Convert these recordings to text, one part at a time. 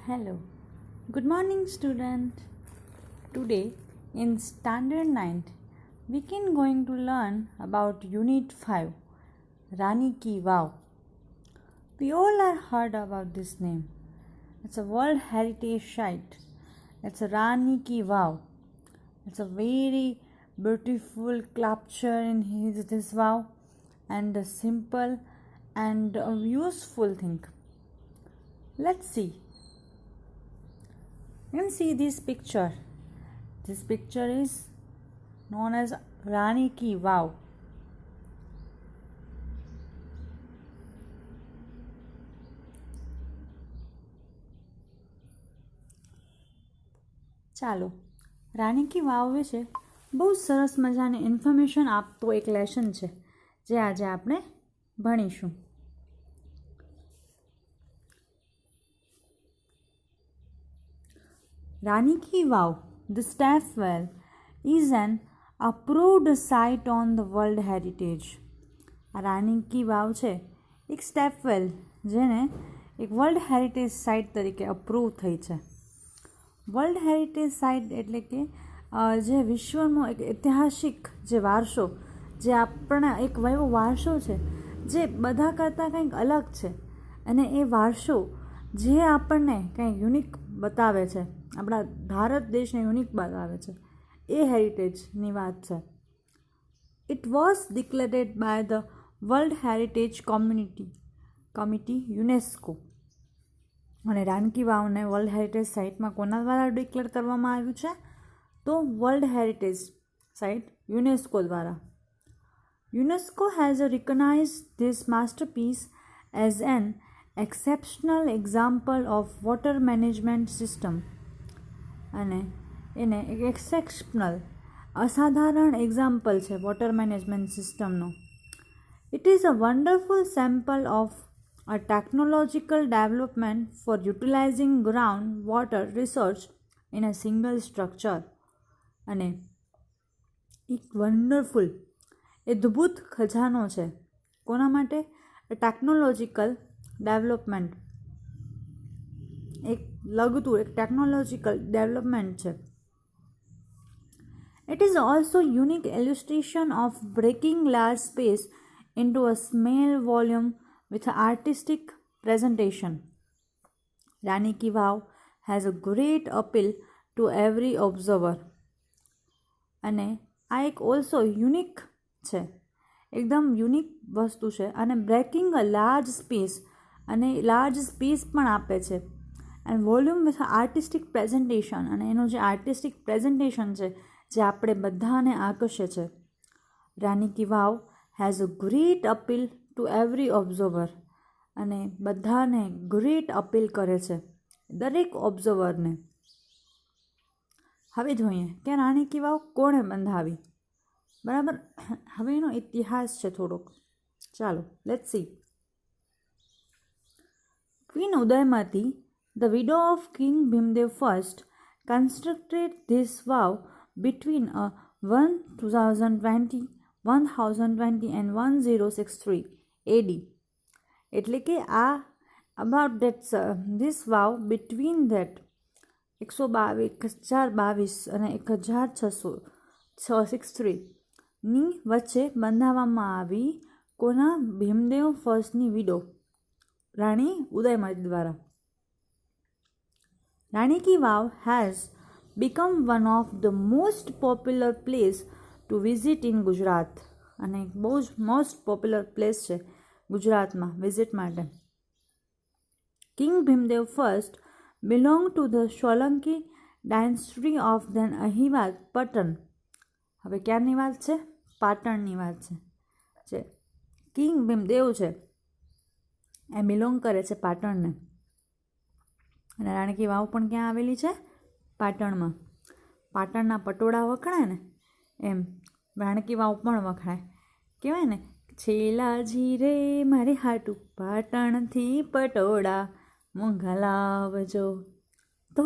Hello. Good morning, student. Today in Standard 9, we can going to learn about Unit 5, Rani Ki Vav. We all have heard about this name. It's a World Heritage Site. It's a Rani Ki Vav. It's a very beautiful sculpture in this vow and a simple and a useful thing. Let's see. You can see this picture. This picture is known as Rani Ki Vav. ચાલો રાણી કી વાવ વિશે બહુ સરસ મજાની information આપતો એક lesson છે જે આજે આપણે ભણીશું. Rani Ki Vav, the Staffwell, is an approved site on the World Heritage. રાની કી વાવ છે એક સ્ટેપવેલ જેને એક વર્લ્ડ હેરિટેજ સાઇટ તરીકે અપ્રૂવ થઈ છે. વર્લ્ડ હેરિટેજ સાઇટ એટલે કે જે વિશ્વનો એક ઐતિહાસિક જે વારસો, જે આપણા એક એવો વારસો છે જે બધા કરતાં કંઈક અલગ છે અને એ વારસો જે આપણને કંઈક યુનિક બતાવે છે, આપણા ભારત દેશને યુનિક બતાવે છે, એ હેરિટેજની વાત છે. It was declared by the world heritage committee UNESCO. અને રાની કી વાવને વર્લ્ડ હેરિટેજ સાઇટમાં કોના દ્વારા ડિક્લેર કરવામાં આવ્યું છે? તો વર્લ્ડ હેરિટેજ સાઇટ યુનેસ્કો દ્વારા. UNESCO has recognized this masterpiece as an exceptional example of water management system. અને એને એક એક્સેપ્શનલ અસાધારણ એક્ઝામ્પલ છે વોટર મેનેજમેન્ટ સિસ્ટમનો. It is a wonderful sample of a technological development for utilizing groundwater research in a single structure. અને એક wonderful અદ્ભુત ખજાનો છે કોના માટે? ટેકનોલોજીકલ ડેવલપમેન્ટ, એક લગતું એક ટેકનોલોજીકલ ડેવલપમેન્ટ છે. It is also a unique illustration of breaking large space into a small volume with artistic presentation. Rani Ki Vav has a great appeal to every observer. અને આ એક also unique છે, એકદમ unique વસ્તુ છે. અને breaking a large space, અને large space પણ આપે છે. And volume with artistic presentation, અને એનું જે આર્ટિસ્ટિક પ્રેઝન્ટેશન છે જે આપણે બધાને આકર્ષે છે. Rani ki Vav has a great appeal to every observer. અને બધાને ગ્રેટ અપીલ કરે છે, દરેક ઓબ્ઝર્વરને. હવે જોઈએ કે રાની કી વાવ કોણે બંધાવી, બરાબર. હવે એનો ઇતિહાસ છે થોડોક. ચાલો let's see. Queen Udayamati, the widow of king Bhimdev first, constructed this vow between 1020 and 1063 AD. એટલે કે આ about that this vav between that 1022 અને 1663 ની વચ્ચે બંધાવવામાં આવી. કોના? ભીમદેવ ફર્સ્ટની વિડો રાણી ઉદયમતી દ્વારા. Rani ki Vav has become one of the most popular place to visit in Gujarat. અને બહુ જ મોસ્ટ પોપ્યુલર પ્લેસ છે ગુજરાતમાં વિઝિટ માટે. King Bhimdev first belong to the Solanki dynasty of then અહિવાદ પટન. હવે ક્યારની વાત છે? પાટણની વાત છે. જે કિંગ ભીમદેવ છે એ બિલોંગ કરે છે પાટણને. અને રાણી કી વાવ પણ ક્યાં આવેલી છે? પાટણમાં. પાટણના પટોળા વખણાય ને એમ રાણી કી વાવ પણ વખણાય. કહેવાય ને, છેલાજી રે મારે હાટું પાટણથી પટોળા મોંઘા લાવજો. તો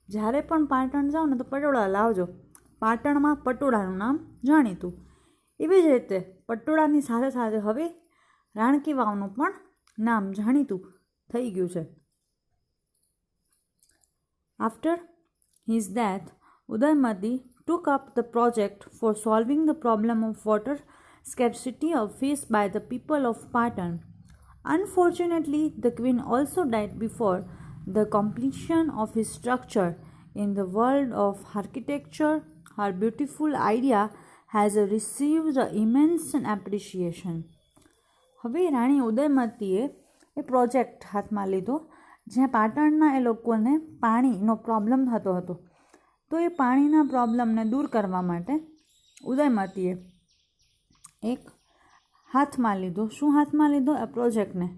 જ્યારે પણ પાટણ જાઓ ને તો પટોળા લાવજો. પાટણમાં પટોળાનું નામ જાણીતું. એવી જ રીતે પટોળાની સાથે સાથે હવે રાણી કી વાવનું પણ નામ જાણીતું થઈ ગયું છે. After his death, Udayamati took up the project for solving the problem of water scarcity faced by the people of Patan. Unfortunately, the queen also died before the completion of his structure. In the world of architecture, her beautiful idea has received immense appreciation. હવે રાણી ઉદયમતીએ એ project હાથમાં લીધો જ્યાં પાટણના એ લોકોને પાણીનો problem થતો હતો. તો એ પાણીના પ્રોબ્લેમને દૂર કરવા માટે ઉદયમતીએ એક હાથમાં લીધો. શું હાથમાં લીધો? એ પ્રોજેક્ટને.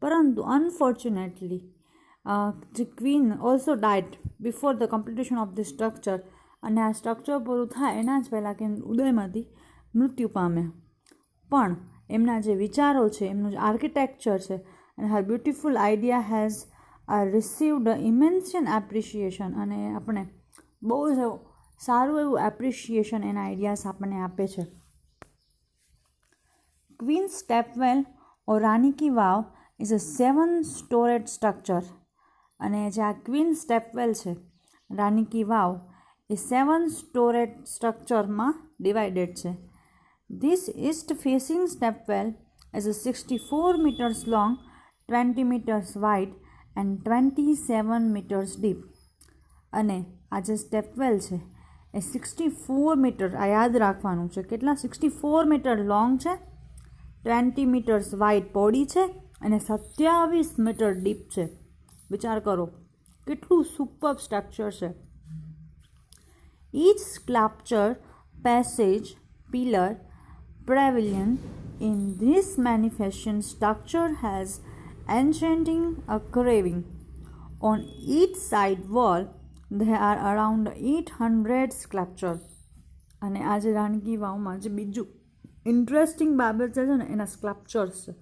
પરંતુ unfortunately the queen also died before the completion of the structure, અને આ સ્ટ્રક્ચર પૂરું થાય એના જ પહેલાં કે ઉદયમતી મૃત્યુ પામે. પણ એમના જે વિચારો છે, એમનું જે આર્કિટેક્ચર છે, અને her beautiful idea has received immense appreciation, અને આપણે બહુ જ સારું એવું એપ્રિશિએશન એના આઈડિયાઝ આપણને આપે છે. Queen stepwell or Rani ki Vav is a 7-storied structure. અને જે આ ક્વીન સ્ટેપવેલ છે, રાની કી વાવ, એ 7-storied સ્ટ્રક્ચરમાં ડિવાઇડેડ છે. This east-facing stepwell is 64 meters long, 20 meters wide and 27 meters deep. અને આ જે સ્ટેપવેલ છે એ 64 મીટર, આ યાદ રાખવાનું છે, કેટલા? 64 મીટર લોંગ છે, 20 મીટર્સ વાઇડ પહોળી છે અને 27 મીટર ડીપ છે. વિચાર કરો કેટલું સુપર સ્ટ્રક્ચર છે. Each sculpture, passage, pillar, pavilion in this magnificent structure has enchanting a carving. On each side wall there are around 800 sculptures. અને આજે રાણકી વાવમાં જે બીજું ઇન્ટરેસ્ટિંગ બાબત છે ને એના સ્કલ્પચર્સ છે.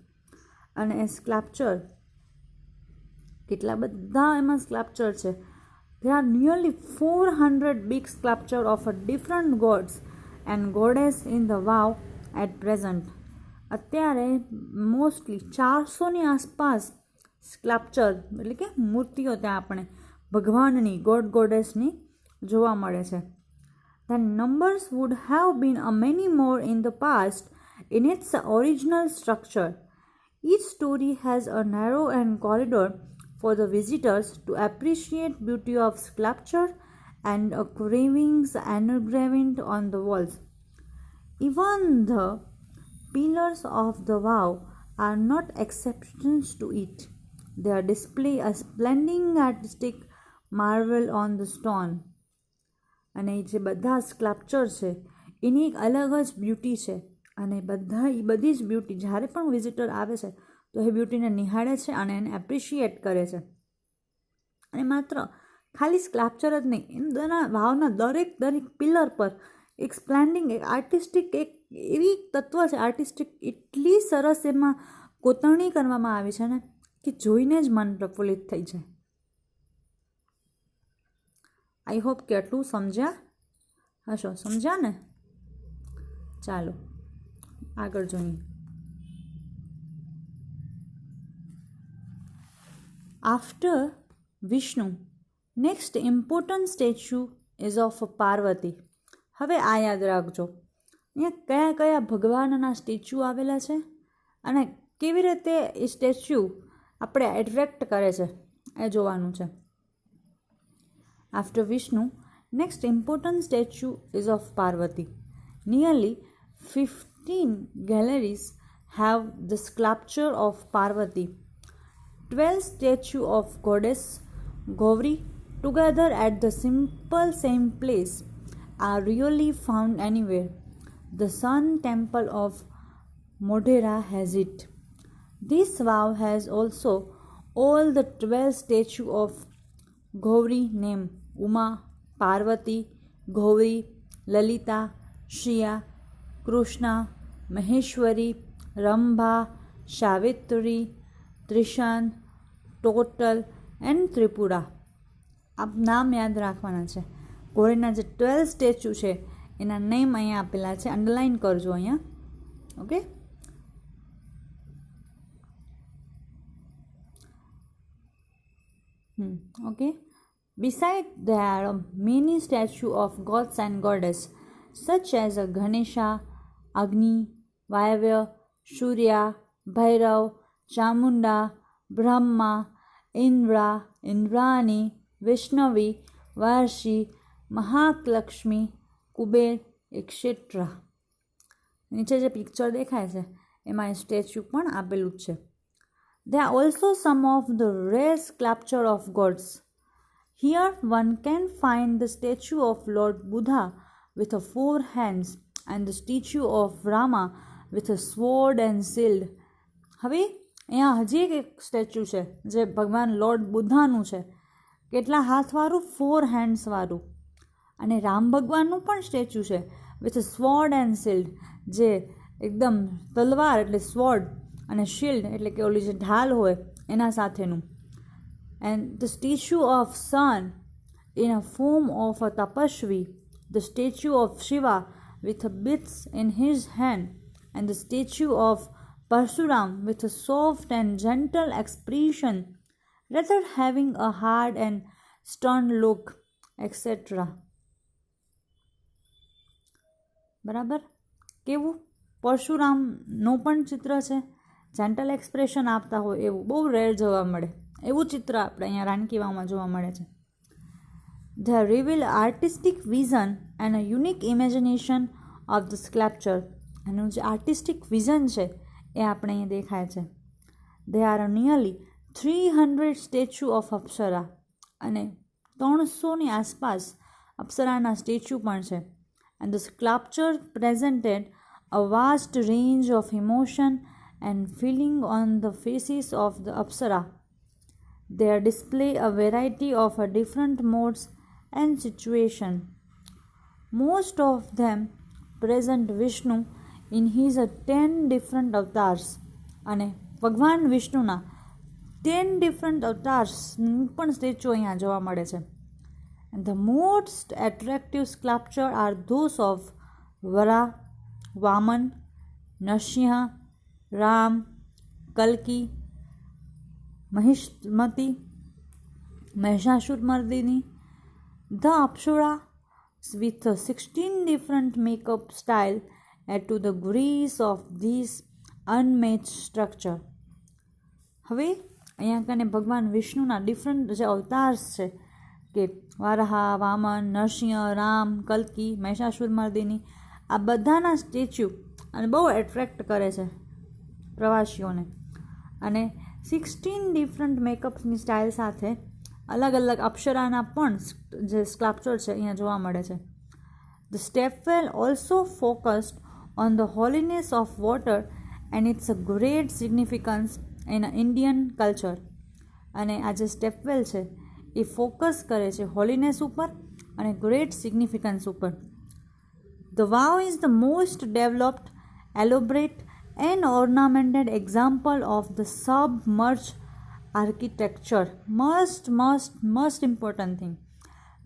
અને એ સ્કલ્પચર કેટલા બધા એમાં સ્કલ્પચર છે. There are nearly 400 big sculptures of different gods and goddess in the wow at present. અત્યારે મોસ્ટલી 400ની આસપાસ સ્કલ્પચર એટલે કે મૂર્તિઓ ત્યાં આપણે ભગવાનની, ગોડેસની જોવા મળે છે. The numbers would have been many more in the past in its original structure. Each story has a narrow and corridor for the visitors to appreciate beauty of sculpture and carvings engraved on the walls. Even the pillars of the wow are not exceptions to it. They display a splendid artistic marvel on the stone. અને જે બધા sculpture છે એની એક અલગ જ beauty છે. અને બધી જ બ્યુટી જ્યારે પણ વિઝિટર આવે છે તો એ બ્યુટીને નિહાળે છે અને એને એપ્રિશિએટ કરે છે. અને માત્ર ખાલી સ્કલ્પચર જ નહીં, એના વાવના દરેક પિલર પર એક સ્પ્લેન્ડિંગ, એક આર્ટિસ્ટિક, એક એવી તત્વ છે આર્ટિસ્ટિક, એટલી સરસ એમાં કોતરણી કરવામાં આવી છે ને કે જોઈને જ મન પ્રફુલ્લિત થઈ જાય. આઈ હોપ કે આટલું સમજ્યા હશો. સમજ્યા ને? ચાલો આગળ જોઈએ. After Vishnu, next important statue is of Parvati. હવે આ યાદ રાખજો, અહીંયા કયા કયા ભગવાનના સ્ટેચ્યુ આવેલા છે અને કેવી રીતે એ સ્ટેચ્યુ આપણે એટ્રેક્ટ કરે છે એ જોવાનું છે. After Vishnu, next important statue is of Parvati. Nearly 15 galleries have the sculpture of Parvati. 12 statues of goddess Gauri together at the same place are rarely found anywhere. The Sun Temple of Modhera has it. This wow has also all the 12 statues of Gauri named Uma, Parvati, Gauri, Lalita, Shriya, Krishna, Maheshwari, Rambha, Savitri, Trishan, total and Tripura. આ નામ યાદ રાખવાના છે. ઘોડીના જે 12 statue છે એના name અહીંયા આપેલા છે, અંડરલાઇન કરજો અહીંયા. Okay, okay. Besides, there are many statues of gods and goddesses, such as Ganesha, Agni, Vayavya, Surya, Bhairav, Chamunda, Brahma, Indra, Indrani, Vishnavi, Varshi, Mahalakshmi, Kuber, etc. નીચે જે પિક્ચર દેખાય છે એમાં સ્ટેચ્યુ પણ આપેલું છે. There are also some of the rare sculpture of gods. Here one can find the statue of Lord Buddha with 4 hands and the statue of Rama with a sword and shield. હવે અહીંયા હજી એક statue છે જે ભગવાન lord બુદ્ધાનું છે, કેટલા હાથવાળું, 4 handsવાળું. અને રામ ભગવાનનું પણ સ્ટેચ્યુ છે વિથ સ્વોર્ડ એન્ડ શિલ્ડ, જે એકદમ તલવાર એટલે સ્વોર્ડ અને શિલ્ડ એટલે કે ઓલી જે ઢાલ હોય એના સાથેનું. And the statue of sun in a form of a tapasvi, the statue of Shiva with a bits in his hand, and the statue of Parsuram with a soft and gentle expression, rather having a hard and stern look, etc. બરાબર? કેવું પરશુરામનું પણ ચિત્ર છે, gentle expression આપતા હોય એવું, બહુ rare જોવા મળે એવું ચિત્ર આપણે અહીંયા રાણકી વાવમાં જોવા મળે છે. They reveal artistic vision and a unique imagination of the sculpture. એનું જે આર્ટિસ્ટિક વિઝન છે એ આપણે અહીંયા દેખાય છે. There are nearly 300 statue of apsara, અને 300ની આસપાસ અપ્સરાના સ્ટેચ્યુ પણ છે. And the sculpture presented a vast range of emotion and feeling on the faces of the Apsara. They display a variety of different modes and situation. Most of them present Vishnu in his 10 different avatars. અને ભગવાન વિષ્ણુના 10 different avatars પણ statue અહીંયા જોવા મળે છે. And the most attractive sculpture are those of Vara, Vaman, Nrsimha, Ram, Kalki, Mahishmati, Mahishasuramardiनी, the Apsara with 16 different makeup style add to the grace of this unmatched structure. હવે અહીંયા કને ભગવાન વિષ્ણુના ડિફરન્ટ જે અવતાર્સ છે કે વારાહા, વામન, નરસિંહ, રામ, કલ્કી, મહિષાસુરમર્દિની, આ બધાના સ્ટેચ્યુ અને બહુ એટ્રેક્ટ કરે છે પ્રવાસીઓને. અને 16 ડિફરન્ટ મેકઅપની સ્ટાઇલ સાથે અલગ અલગ અપ્સરાના પણ જે સ્કલ્પચર છે અહીંયા જોવા મળે છે. The stepwell also focused on the holiness of water and its great significance in Indian culture. અને આ જે સ્ટેપવેલ છે એ ફોકસ કરે છે હોલીનેસ ઉપર અને ગ્રેટ સિગ્નિફિકન્સ ઉપર. The vow is the most developed, elaborate and ornamented example of the submerged architecture. Most important thing.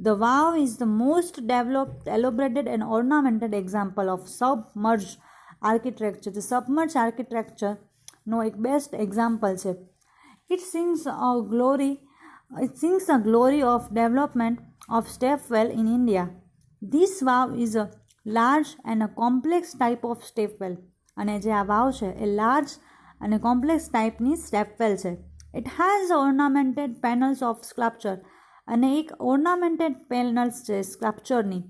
The vow is the most developed, elaborated and ornamented example of submerged architecture. The submerged architecture નો એક best example છે. It sings a glory of development of stepwell in India. This vow is a large and a complex type of stepwell. અને જે આ વાવ છે એ large અને complex ટાઈપની stepwell છે. It has ornamented panels of sculpture. અને એક ornamented panels છે સ્કલ્પચરની.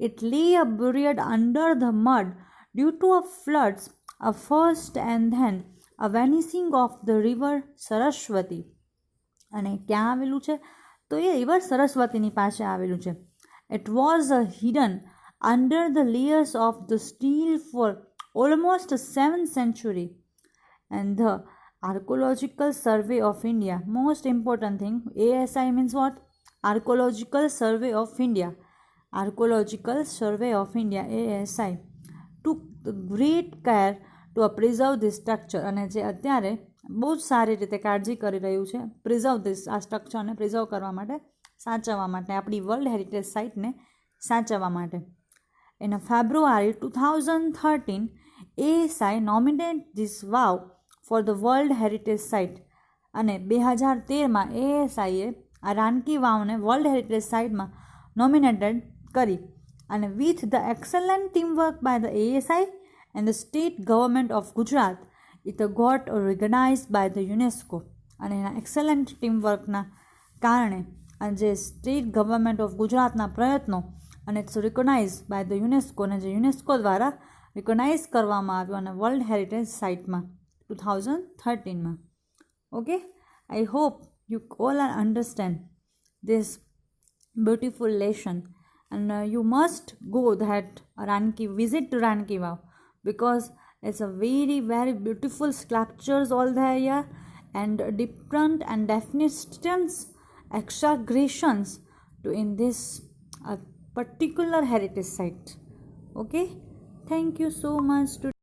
It lay buried under the mud due to a floods, a first and then a vanishing of the river Saraswati. અને ક્યાં આવેલું છે તો એ રિવર સરસ્વતીની પાસે આવેલું છે. It was hidden under the layers of the steel for almost 7th century. And the Archaeological Survey of India, most important thing, ASI means what? Archaeological Survey of India. Archaeological Survey of India, ASI, took great care to preserve this structure. અને જે અત્યારે બહુ જ સારી રીતે કાળજી કરી રહ્યું છે પ્રિઝર્વ ધીસ, આ સ્ટ્રક્ચરને પ્રિઝર્વ કરવા માટે, સાચવવા માટે, આપણી વર્લ્ડ હેરિટેજ સાઇટને સાચવવા માટે. In February 2013, ASI nominated this vow for the World Heritage Site. અને 2013માં ASIએ આ રાનકી વાવને વર્લ્ડ હેરિટેજ સાઇટમાં નોમિનેટેડ કરી. અને with the excellent teamwork by the ASI and the state government of Gujarat it got recognised by the UNESCO. અને એના એક્સલન્ટ ટીમવર્કના કારણે અને જે સ્ટેટ ગવર્મેન્ટ ઓફ ગુજરાતના પ્રયત્નો અને it's recognize by the UNESCO, અને જે યુનેસ્કો દ્વારા રિકોગ્નાઇઝ કરવામાં આવ્યો અને વર્લ્ડ હેરિટેજ સાઇટમાં 2013માં. Okay, I hope you all understand this beautiful lesson, and you must go that visit to Ranki Vav, because it's a very very beautiful sculptures all there here, and different and definitions exaggerations to in this particular heritage site. Okay, thank you so much to